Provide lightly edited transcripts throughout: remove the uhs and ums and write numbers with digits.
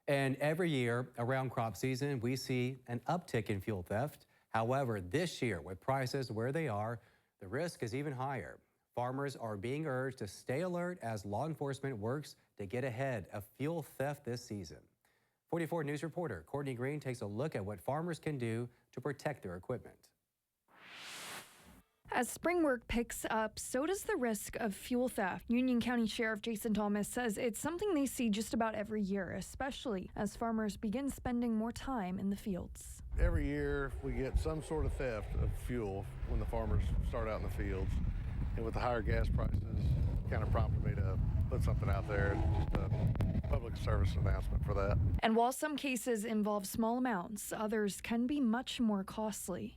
And every year around crop season, we see an uptick in fuel theft. However, this year, with prices where they are, the risk is even higher. Farmers are being urged to stay alert as law enforcement works to get ahead of fuel theft this season. 44 News reporter Courtney Green takes a look at what farmers can do to protect their equipment. As spring work picks up, so does the risk of fuel theft. Union County Sheriff Jason Thomas says it's something they see just about every year, especially as farmers begin spending more time in the fields. Every year we get some sort of theft of fuel when the farmers start out in the fields. And with the higher gas prices, kind of prompted me to put something out there, just a public service announcement for that. And while some cases involve small amounts, others can be much more costly.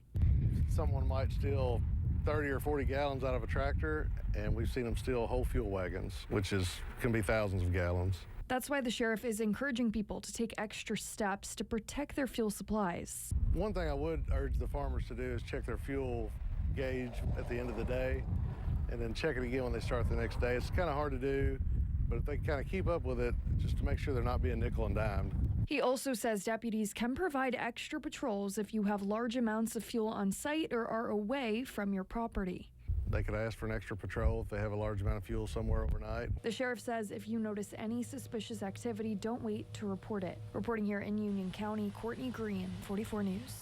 Someone might steal 30 or 40 gallons out of a tractor, and we've seen them steal whole fuel wagons, which can be thousands of gallons. That's why the sheriff is encouraging people to take extra steps to protect their fuel supplies. One thing I would urge the farmers to do is check their fuel gauge at the end of the day, and then check it again when they start the next day. It's kind of hard to do, but if they kind of keep up with it, just to make sure they're not being nickel and dimed. He also says deputies can provide extra patrols if you have large amounts of fuel on site or are away from your property. They could ask for an extra patrol if they have a large amount of fuel somewhere overnight. The sheriff says if you notice any suspicious activity, don't wait to report it. Reporting here in Union County, Courtney Green, 44 News.